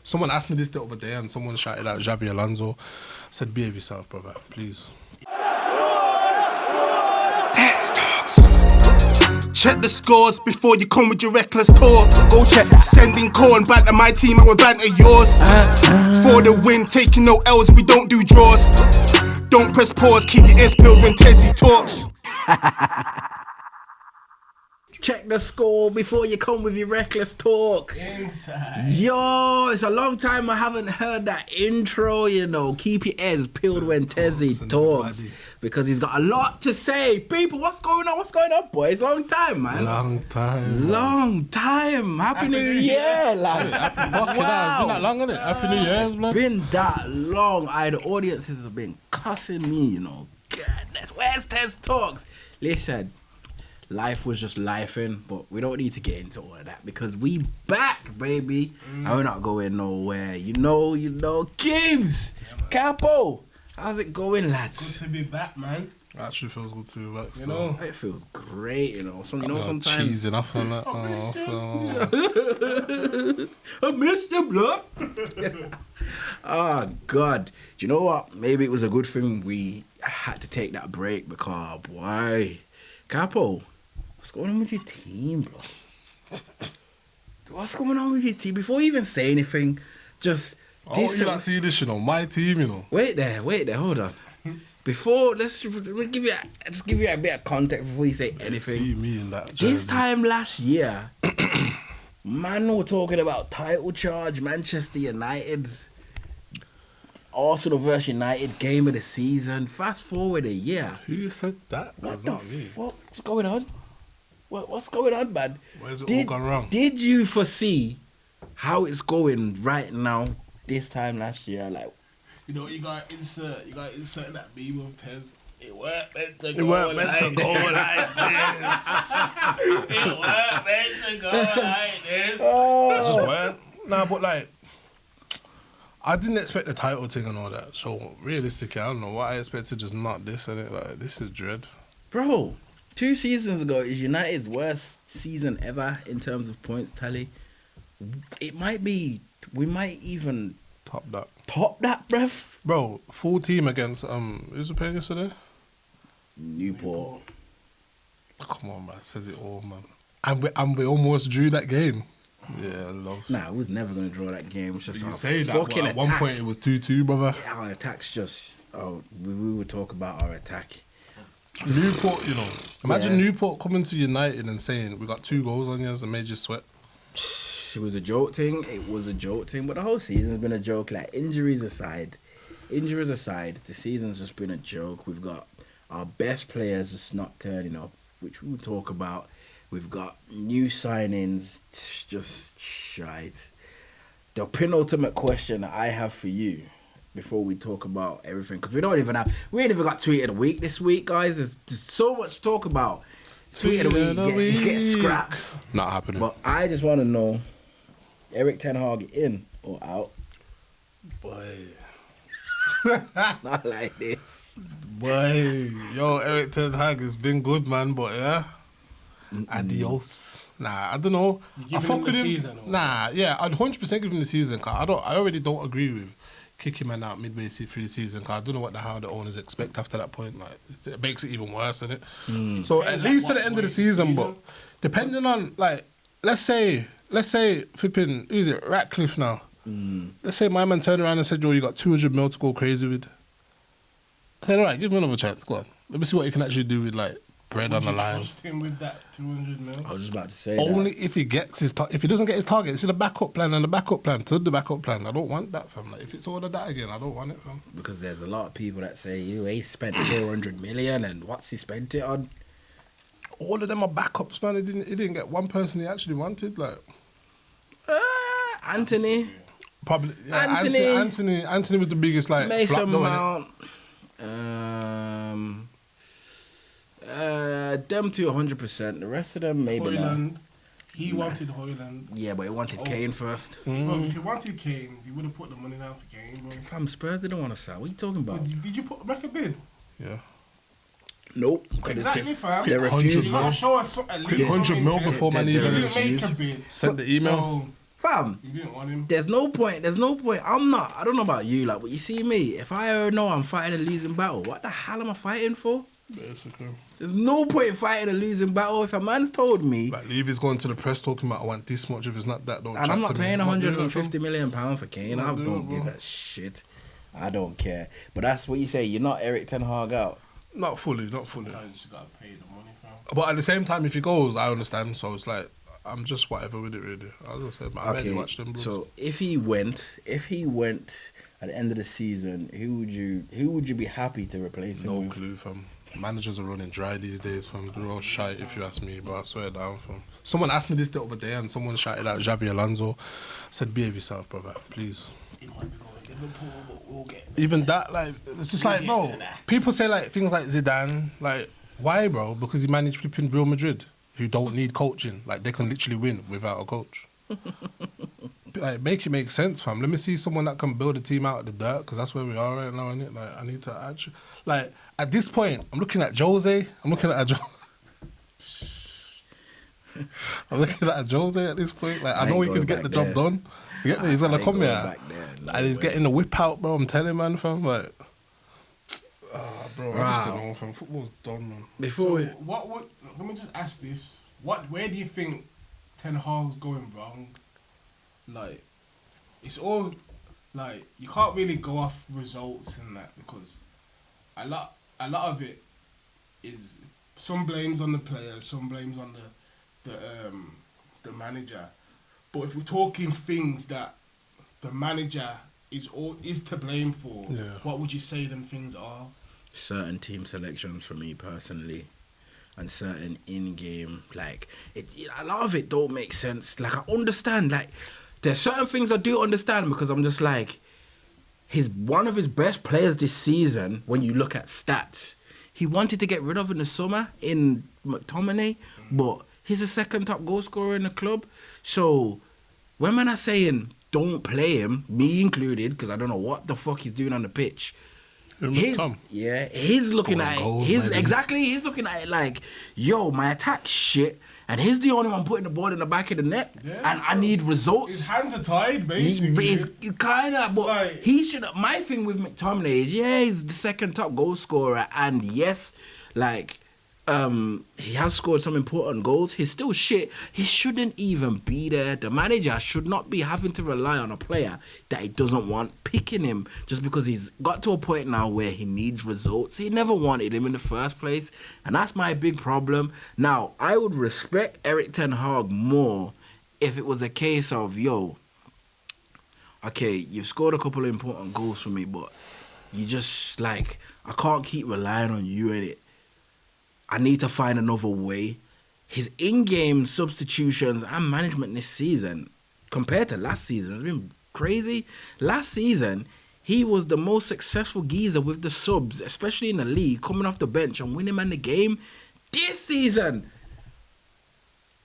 Someone asked me this the other day and someone shouted out Xavi Alonso. I said, behave yourself, brother, please. Test talks. Check the scores before you come with your reckless talk. Go check. Sending corn, banter my team, I will banter yours. For the win, taking no L's, we don't do draws. Don't press pause, keep your ears peeled when Tessie talks. Check the score before you come with your reckless talk. Inside. Yo, it's a long time I haven't heard that intro, you know. Keep your ears peeled when Tessie talks. Because he's got a lot to say. People, what's going on? What's going on, boys? Long time, man. Long time. Long time. Happy New Year, lads. It's been that long, innit? Happy New Year's, man. Been that long. The audiences have been cussing me, you know. Goodness, where's Tez Talks? Listen, life was just lifing, but we don't need to get into all of that because we back, baby. And we're not going nowhere. You know, Gibbs, Capo, how's it going, lads? Good to be back, man. Actually feels good to be back. You know, It feels great, you know. Sometimes cheese enough on that. I missed you, blood. Oh God, do you know what? Maybe it was a good thing we had to take that break because boy, Capo, what's going on with your team, bro? What's going on with your team? Before you even say anything, just You not see this, my team, you know. Wait there, hold on. Before we'll give you a bit of context before you say anything. See me in that jersey. This time last year, man, we're talking about title charge, Manchester United, Arsenal versus United game of the season. Fast forward a year. Who said that? What That's the not me. fuck? What's going on? What's going on, man? Where's it all gone wrong? Did you foresee how it's going right now? This time last year, like. you know, you got to insert that meme of Tez. It weren't meant to go. It weren't meant to go like this. It weren't meant to go like this. I just weren't. Nah, but like, I didn't expect the title thing and all that. So realistically, I don't know what I expected. Just not this, and it like this is dread. Bro, 2 seasons ago is United's worst season ever in terms of points tally. It might be. We might even Top that. top that, bruv. Bro, full team against who's the player yesterday? Newport. Come on, man, says it all, man. And we almost drew that game. Yeah, love. Nah, we was never gonna draw that game. It was just You our say that, but fucking at one attack. point it was 2-2, brother. Yeah, our attack's just. Oh, we would talk about our attack. Newport, imagine Yeah. Newport coming to United and saying we got 2 goals on you and made you sweat. It was a joke thing. But the whole season's been a joke. Like injuries aside, the season's just been a joke. We've got our best players just not turning up, which we'll talk about. We've got new signings, just shite. The penultimate question that I have for you before we talk about everything, because we ain't even got tweet of the week this week, guys. There's so much to talk about. Tweet of the week get scrapped. Not happening. But I just want to know, Eric Ten Hag in or out? Boy. Not like this. Boy. Yo, Eric Ten Hag has been good, man, but yeah. Adios. Nah, I don't know. You giving him the season, or? Nah, yeah, I'd 100% give him the season. Cause I already don't agree with kicking man out midway through the season. Cause I don't know what the hell the owners expect after that point. Like, it makes it even worse, doesn't it? So at least to the end of the season, but depending on like, let's say flipping, who's it, Ratcliffe now. Let's say my man turned around and said, "Yo, you got 200 mil to go crazy with." I said, "All right, give me another chance. Go on, let me see what you can actually do with like bread on the line." Trust him with that 200 mil. I was just about to say Only if he gets if he doesn't get his target, it's in the backup plan and the backup plan to the backup plan. I don't want that, fam. Like, if it's all of that again, I don't want it, fam. because there's a lot of people that say he spent 400 million and what's he spent it on? All of them are backups, man. He didn't get one person he actually wanted. Like Anthony, probably Anthony was the biggest like Mason flop, though, innit? Mount, them two 100%. The rest of them maybe not. Hoyland. He wanted Hoyland. Yeah, but he wanted Kane first. Well, if he wanted Kane, he would have put the money down for Kane, bro. Fam, Spurs didn't want to sell. What are you talking about? Did you put back a bid? Yeah. Nope. Exactly, fam. They refused. You gotta show us at least 100 mil before man You even didn't make a bid. sent the email. Fam, You didn't want him. there's no point. I don't know about you, like, but you see me, if I know I'm fighting a losing battle, what the hell am I fighting for? Basically. There's no point in fighting a losing battle. If a man's told me, Like, Levy's going to the press talking about, I want this much. If it's not that, don't and chat I'm to not me. paying I'm not doing that, 150 fam. million pounds for Kane, I Not doing don't it, give bro. a shit. I don't care. But that's what you say. You're not Eric Ten Hag out. Not fully. Sometimes you just gotta pay the money, fam. But at the same time, if he goes, I understand. So it's like, I'm just whatever with it, really. I was gonna say, I barely watch them, bros. So if he went at the end of the season, who would you be happy to replace him No with? clue, fam. Managers are running dry these days, fam. They're all shite, if you ask me, but I swear down, fam. Someone asked me this the other day, and someone shouted out Xavi Alonso. Said, behave yourself, brother, please. He might be going to Liverpool, but we'll get Even that, like, it's just We'll like, get bro, to that. people say, like, things like Zidane, like, why, bro? Because he managed flipping Real Madrid, who don't need coaching. Like, they can literally win without a coach. Like, make it make sense, fam. Let me see someone that can build a team out of the dirt, because that's where we are right now, innit? Like, I need to actually... Like, at this point, I'm looking at Jose. I'm looking at Jose at this point. Like, I know he can get the job done. You get me? He's going to come here. And he's getting the whip out, bro. I'm telling man, fam. Like, bro, I just don't know, fam. Football's done, man. Before we, what would, let me just ask this. Where do you think Ten Hag's going wrong? Like, it's all, like, you can't really go off results and that, because a lot of it is, some blames on the players, some blames on the manager. But if we're talking things that the manager is to blame for, Yeah. what would you say them things are? certain team selections for me personally, and certain in-game, like, a lot of it don't make sense. Like, I understand, like, there's certain things I do understand, because I'm just like, one of his best players this season, when you look at stats, he wanted to get rid of in the summer in McTominay, but he's the second top goal scorer in the club. So when man are saying don't play him, me included, because I don't know what the fuck he's doing on the pitch. He's looking at goals, it. maybe. He's looking at it like, yo, my attack's shit, and he's the only one putting the ball in the back of the net, Yeah, and I need results. His hands are tied, basically. He's kind of, but Like- he should. My thing with McTominay is, yeah, he's the second top goal scorer, and yes, like, he has scored some important goals. He's still shit. He shouldn't even be there. The manager should not be having to rely on a player that he doesn't want, picking him just because he's got to a point now where he needs results. He never wanted him in the first place, and that's my big problem. Now, I would respect Eric Ten Hag more if it was a case of, yo, okay, you've scored a couple of important goals for me, but you just, like, I can't keep relying on you in it. I need to find another way. His in-game substitutions and management this season, compared to last season, has been crazy. Last season, he was the most successful geezer with the subs, especially in the league, coming off the bench and winning man the game. This season,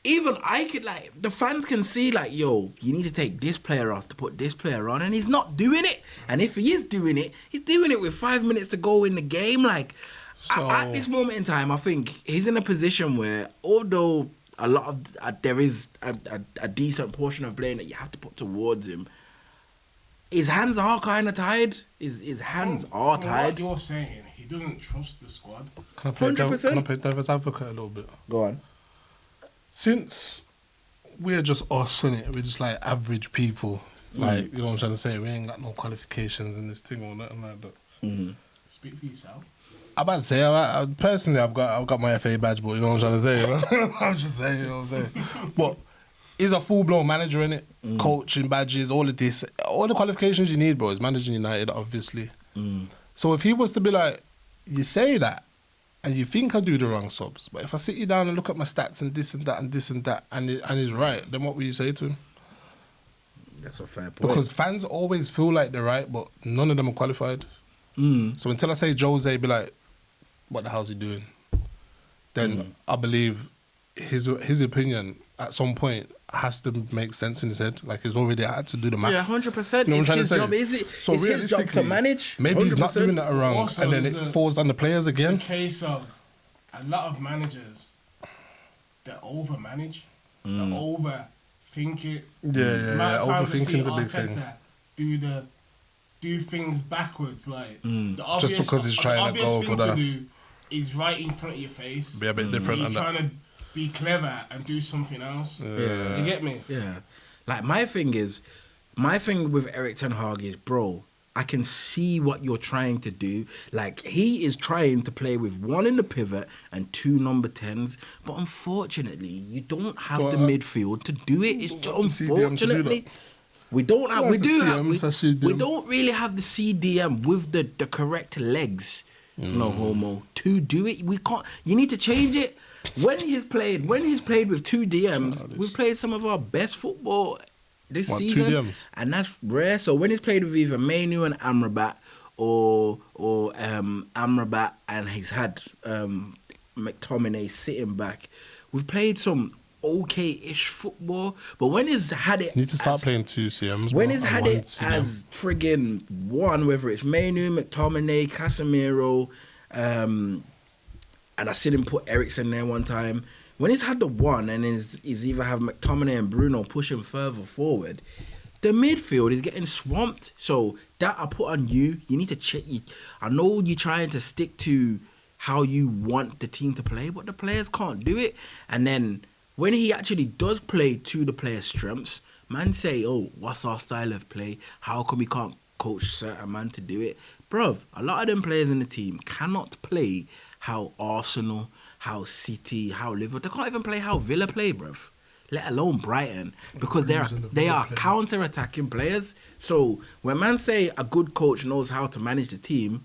even I could, like, the fans can see, like, yo, you need to take this player off to put this player on, and he's not doing it. And if he is doing it, he's doing it with 5 minutes to go in the game. Like, at this moment in time, I think he's in a position where, although a lot of there is a decent portion of blame that you have to put towards him, his hands are kind of tied. His hands are From tied. what you're saying, he doesn't trust the squad. Can I play 100%. can I play devil's advocate a little bit? Go on. Since we're just us, innit? We're just like average people. Like, you know what I'm trying to say? We ain't got no qualifications in this thing or nothing like that. Mm-hmm. Speak for yourself. I'm about to say, personally, I've got my FA badge, but you know what I'm trying to say? You know? I'm just saying, you know what I'm saying? But he's a full-blown manager, innit? Coaching badges, all of this. All the qualifications you need, bro, is managing United, obviously. So if he was to be like, you say that, and you think I do the wrong subs, but if I sit you down and look at my stats and this and that and this and that, and he's right, then what will you say to him? That's a fair point. Because fans always feel like they're right, but none of them are qualified. So until I say Jose, be like, what the hell's he doing? Then I believe his opinion at some point has to make sense in his head. Like, he's already had to do the math. Yeah, 100%. You know what I'm It's trying to his say? job. Is it? So It's his job to realistically, manage. Maybe he's not 100%. doing that around, Also, and then there's it falls on the players The again. case of a lot of managers that overmanage, that think it. Yeah. Amount of times I see Overthinking the big Arteta thing. do things backwards, like the Just obvious, because he's trying to the go obvious for thing to the. do is right in front of your face. Be a bit different You're and that. trying to be clever and do something else. Yeah. You get me? Yeah. Like, my thing with Eric Ten Hag is, bro, I can see what you're trying to do. Like, he is trying to play with one in the pivot and 2 number 10s. But unfortunately, you don't have the midfield to do it. It's just, unfortunately. We don't have. We don't really have the CDM with the correct legs. No homo to do it. We can't. You need to change it. When he's played with 2 DMs, we've played some of our best football this season, 2 DM? And that's rare. So when he's played with either Mainu and Amrabat or Amrabat, and he's had McTominay sitting back, we've played some okay-ish football. But when he's had it, You need to start playing 2 CMs. when bro, he's and had 1 it CM. as friggin' one, whether it's Mainu, McTominay, Casemiro, and I seen him put Eriksen there one time. When he's had the one and he's either have McTominay and Bruno pushing further forward, the midfield is getting swamped. So that I put on you. You need to check. I know you're trying to stick to how you want the team to play, but the players can't do it. And then when he actually does play to the players' strengths, man say, oh, what's our style of play? How come we can't coach certain man to do it? Bruv, a lot of them players in the team cannot play how Arsenal, how City, how Liverpool. They can't even play how Villa play, bruv. Let alone Brighton, because they are counter-attacking players. So when man say a good coach knows how to manage the team,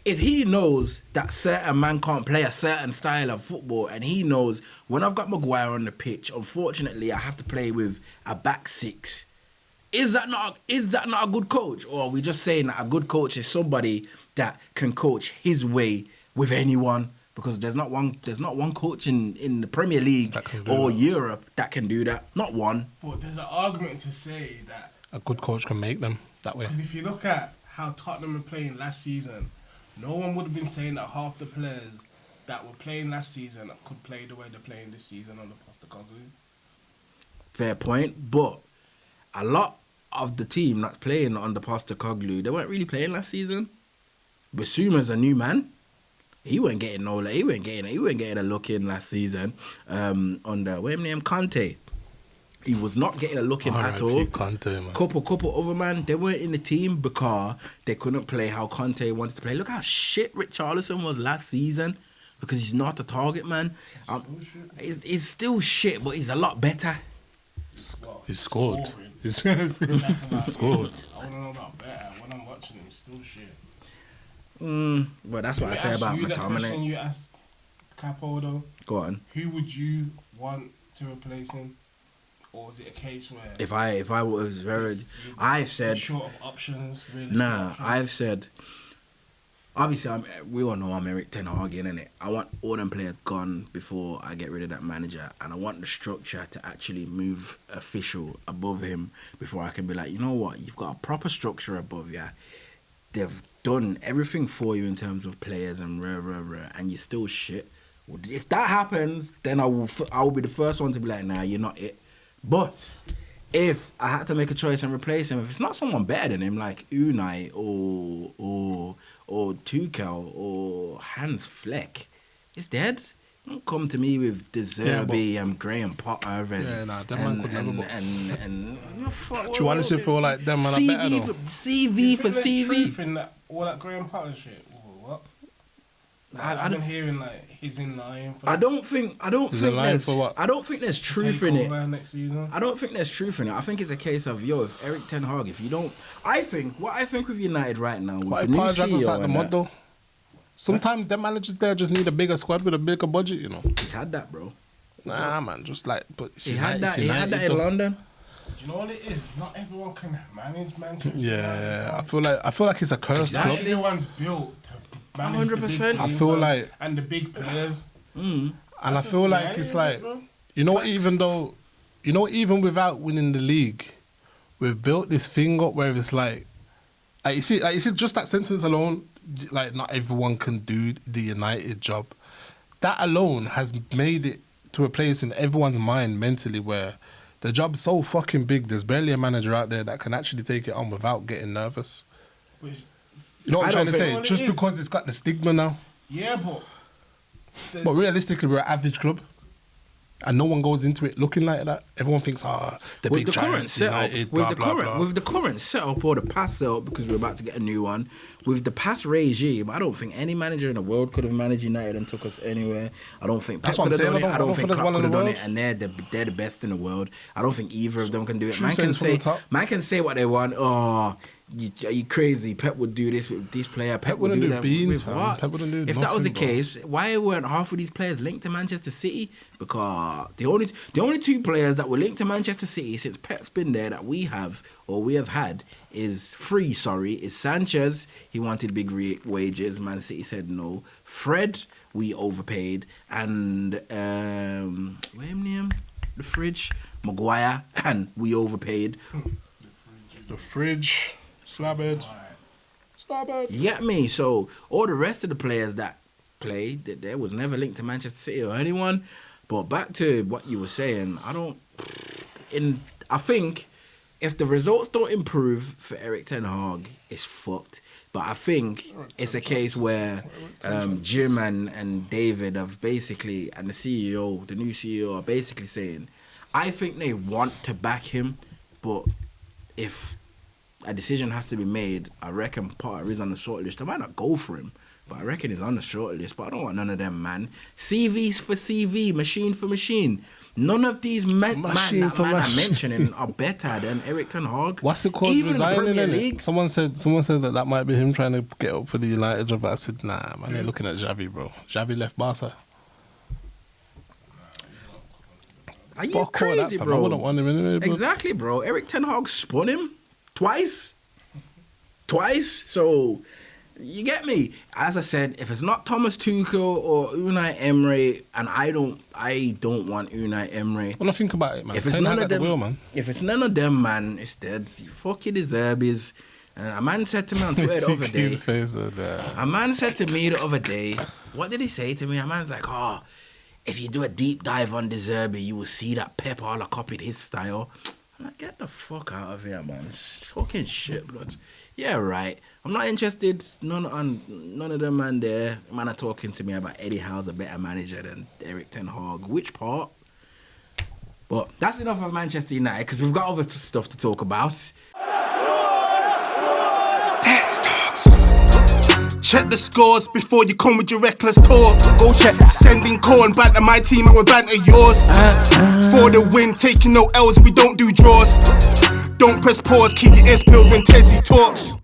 if he knows that certain man can't play a certain style of football, and he knows when I've got Maguire on the pitch, unfortunately I have to play with a back 6. Is that not a good coach? Or are we just saying that a good coach is somebody that can coach his way with anyone? Because there's not one coach in the Premier League or Europe that can do that. Not one. But there's an argument to say that a good coach can make them that way. because if you look at how Tottenham were playing last season, no one would have been saying that half the players that were playing last season could play the way they're playing this season on the Postecoglou. Fair point, but a lot of the team that's playing under Postecoglou, they weren't really playing last season. Basuma's a new man. He wasn't getting a look in last season. Under what's his name, Conte. He was not getting a look in at all. Conte, man. Couple other man, they weren't in the team because they couldn't play how Conte wanted to play. Look how shit Richarlison was last season because he's not a target man. He's still shit, but he's a lot better. He scored. He scored. I want to know about better. When I'm watching him, he's still shit. Well, that's what I say about That question McTominay. you asked Capo though. Go on. Who would you want to replace him? Or is it a case where If I was very, I've said short of options? nah. I've said obviously we all know I'm Eric Ten Hag, innit? I want all them players gone before I get rid of that manager, and I want the structure to actually move official above him before I can be like, you know what? You've got a proper structure above you. They've done everything for you in terms of players and and you're still shit. Well, if that happens, then I will be the first one to be like, nah, you're not it. But if I had to make a choice and replace him, if it's not someone better than him, like Unai or Tuchel or Hans Fleck, it's dead. Don't come to me with De Zerbi and Graham Potter and them man could never. and Do you honestly feel like them man are better though? CV for CV. Truth in that, all that Graham Potter shit. What? I've been hearing like he's in line. I don't think there's truth in it. Next season. I don't think there's truth in it. I think it's a case of if Eric Ten Hag, if you don't, I think with United right now. With But the new Power Dragons CEO like the and mod that, though. Sometimes them managers there just need a bigger squad with a bigger budget, you know. he had that, bro. Nah, man, just like but He had that in though. London. Do you know what it is? Not everyone can manage Manchester. Yeah, I feel like it's a cursed Not club. everyone's built to manage 100%. the big I team, feel bro, like- and the big players. And I feel like it's like, you know, even without winning the league, we've built this thing up where it's like you see, just that sentence alone, like not everyone can do the United job. That alone has made it to a place in everyone's mind mentally where The job's so fucking big. There's barely a manager out there that can actually take it on without getting nervous. But You know what I'm I trying don't to think- say? Well, it Just is. because it's got the stigma now. yeah, but But realistically, we're an average club. And no one goes into it looking like that. Everyone thinks, the with big the current giants, setup, United, with blah, the blah, current, blah. with the current setup or the past setup, because we're about to get a new one, with the past regime, I don't think any manager in the world could have managed United and took us anywhere. I don't think Pep That's what could have I'm done saying. it. I I don't don't think think there's Klopp one in could have the done world. it, and they're the best in the world. I don't think either of them can do it. True Man can sense from say, the top. man can say what they want. Oh, are you crazy? Pep would do this with this player. Pep would wouldn't do do that beans, with fam. what? Pep wouldn't do If that was the nothing, bro. case, why weren't half of these players linked to Manchester City? Because the only two players that were linked to Manchester City since Pep's been there that we have had is Sanchez. He wanted big wages. Man City said no. Fred, we overpaid, and what his name? The fridge, Maguire, and we overpaid. The fridge, Slabhead. You get me? So all the rest of the players that played, there was never linked to Manchester City or anyone. But back to what you were saying, I think if the results don't improve for Eric Ten Hag, it's fucked. But I think it's a case where Jim and David have basically, and the new CEO are basically saying, I think they want to back him, but if a decision has to be made, I reckon Potter is on the shortlist. I might not go for him, but I reckon he's on the shortlist. But I don't want none of them, man. CVs for CV, machine for machine. None of these men I'm mentioning are better than Eric Ten Hag. What's it called? Even in the Resigning, Premier innit? League. Someone said that might be him trying to get up for the United job. I said, nah, man, they're looking at Xavi, bro. Xavi left Barca. Are you Fuck all that, crazy, fam. bro? I wouldn't want him anyway, bro. Exactly, bro. Eric Ten Hag spun him twice. So you get me. As I said, if it's not Thomas Tuchel or Unai Emery, and I don't want Unai Emery. Well, I think about it, man. If it's Ten none Hag of at the them, wheel, man. if it's none of them, man, it's dead. Fuck you, the Zerbies. And a man said to me on Twitter the other day. A man said to me the other day, what did he say to me? A man's like, oh, if you do a deep dive on De Zerbi, you will see that Pep all copied his style. I'm like, get the fuck out of here, man. It's fucking shit, blood. Yeah, right. I'm not interested. None of them, man, there. Man are talking to me about Eddie Howe's a better manager than Eric Ten Hag. Which part? But that's enough of Manchester United, because we've got other stuff to talk about. Test talks. Check the scores before you come with your reckless talk. Go check. Sending corn back to my team and we banter yours. For the win, taking no L's, we don't do draws. Don't press pause, keep your ears peeled when Tessie talks.